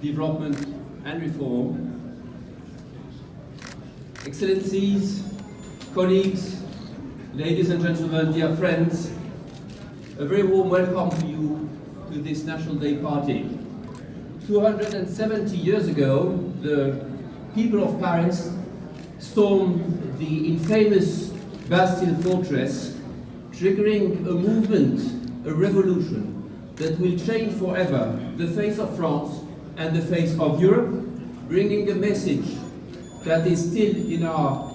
development and reform. Excellencies, colleagues, ladies and gentlemen, dear friends, a very warm welcome to you to this National Day party. 270 years ago, the people of Paris stormed the infamous Bastille fortress, triggering a movement, a revolution that will change forever the face of France and the face of Europe, bringing a message that is still in our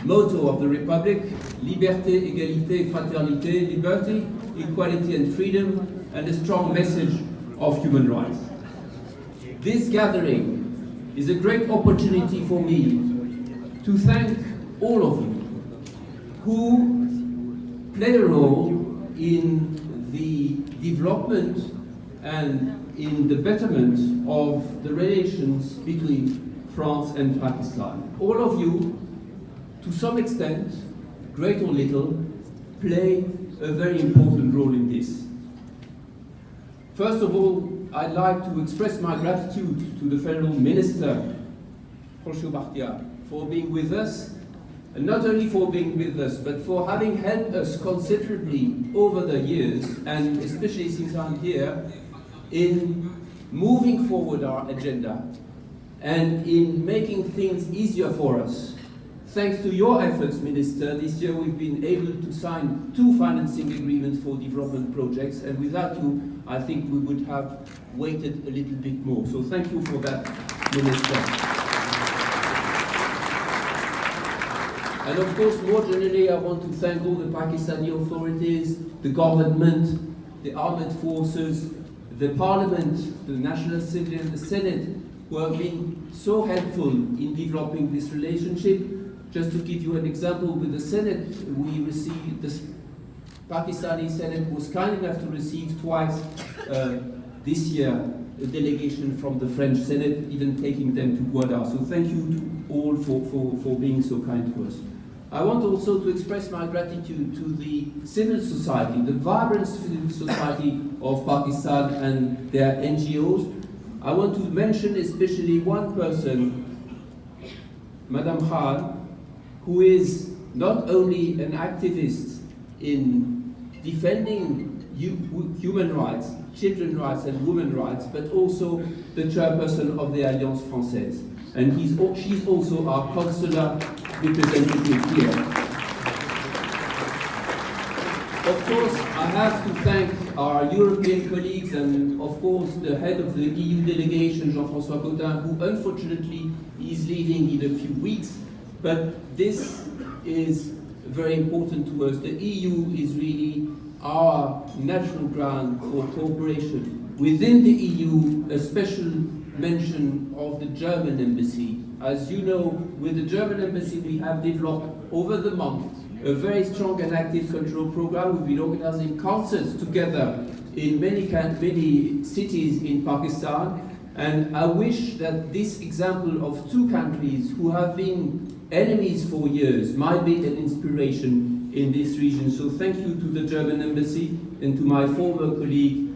motto of the Republic: liberté, égalité, fraternité, liberty, equality and freedom, and a strong message of human rights. This gathering is a great opportunity for me to thank all of you who play a role in the development and in the betterment of the relations between France and Pakistan. All of you, to some extent, great or little, play a very important role in this. First of all, I'd like to express my gratitude to the Federal Minister, for being with us, and not only for being with us, but for having helped us considerably over the years, and especially since I'm here, in moving forward our agenda and in making things easier for us. Thanks to your efforts, Minister, this year we've been able to sign 2 financing agreements for development projects, and without you, I think we would have waited a little bit more. So thank you for that, Minister. And of course, more generally, I want to thank all the Pakistani authorities, the government, the armed forces, the parliament, the National Assembly and the Senate, who have been so helpful in developing this relationship. Just to give you an example, with the Senate, we received, the Pakistani Senate was kind enough to receive twice this year a delegation from the French Senate, even taking them to Guadar. So thank you to all for being so kind to us. I want also to express my gratitude to the civil society, the vibrant civil society of Pakistan and their NGOs. I want to mention especially one person, Madam Khan, who is not only an activist in defending human rights, children's rights and women's rights, but also the chairperson of the Alliance Française. And she's also our consular representative here. Of course, I have to thank our European colleagues and, of course, the head of the EU delegation, Jean-François Gaudin, who unfortunately is leaving in a few weeks. But this is very important to us. The EU is really our natural ground for cooperation. Within the EU, a special mention of the German embassy. As you know, with the German embassy, we have developed over the month a very strong and active cultural program. We've been organizing concerts together in many cities in Pakistan. And I wish that this example of 2 countries who have been enemies for years might be an inspiration in this region. So thank you to the German embassy and to my former colleague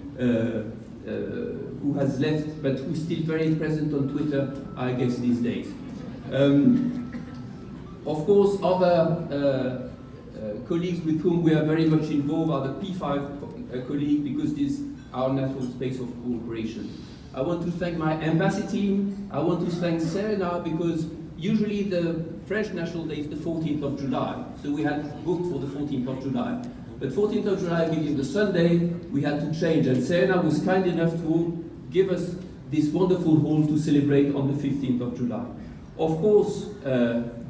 who has left, but who's still very present on Twitter, I guess, these days. Of course, other colleagues with whom we are very much involved are the P5 colleagues, because this is our natural space of cooperation. I want to thank my embassy team. I want to thank Serena, because usually the French National Day is the 14th of July. So we had booked for the 14th of July. But 14th of July being the Sunday, we had to change. And Serena was kind enough to give us this wonderful hall to celebrate on the 15th of July. Of course,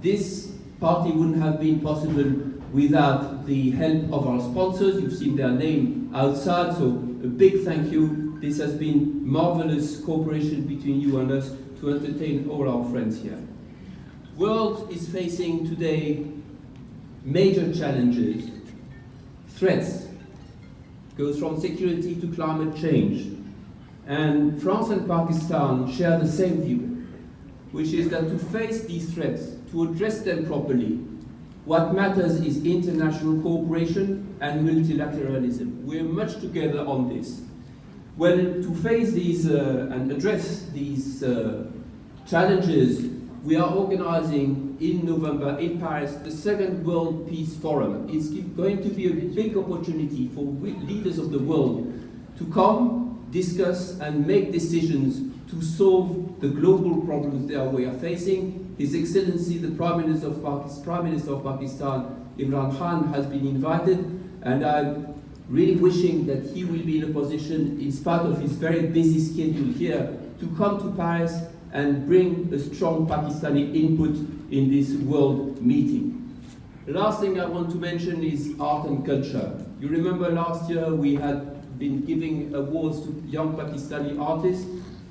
this party wouldn't have been possible without the help of our sponsors. You've seen their name outside, so a big thank you. This has been marvelous cooperation between you and us to entertain all our friends here. World is facing today major challenges, threats. Goes from security to climate change. And France and Pakistan share the same view, which is that to face these threats, to address them properly, what matters is international cooperation and multilateralism. We're much together on this. Well, to face these and address these challenges, we are organizing in November in Paris the second World Peace Forum. It's going to be a big opportunity for leaders of the world to come, discuss and make decisions to solve the global problems that we are facing. His Excellency, the Prime Minister of Pakistan, Imran Khan, has been invited, and I'm really wishing that he will be in a position, in spite of his very busy schedule here, to come to Paris and bring a strong Pakistani input in this world meeting. The last thing I want to mention is art and culture. You remember last year we had been giving awards to young Pakistani artists.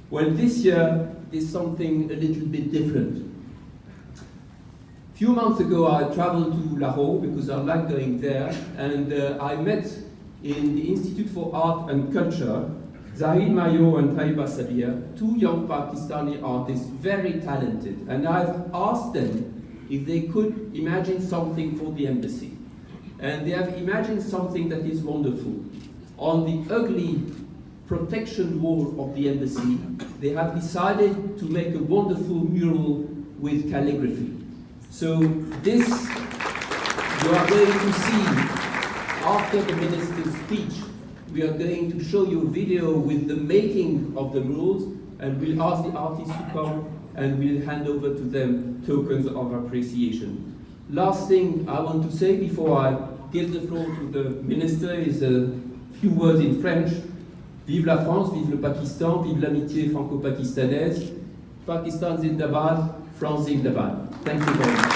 Well, this year is something a little bit different. A few months ago I traveled to Lahore because I like going there, and I met in the Institute for Art and Culture Zahid Mayo and Taiba Sabir, two young Pakistani artists, very talented, and I've asked them if they could imagine something for the embassy. And they have imagined something that is wonderful. On the ugly protection wall of the embassy, they have decided to make a wonderful mural with calligraphy. So this you are going to see after the minister's speech. We are going to show you a video with the making of the murals, and we'll ask the artists to come and we'll hand over to them tokens of appreciation. Last thing I want to say before I give the floor to the minister is a few words in French. Vive la France, vive le Pakistan, vive l'amitié franco-pakistanaise. Pakistan Zindabad, France Zindabad. Thank you very much.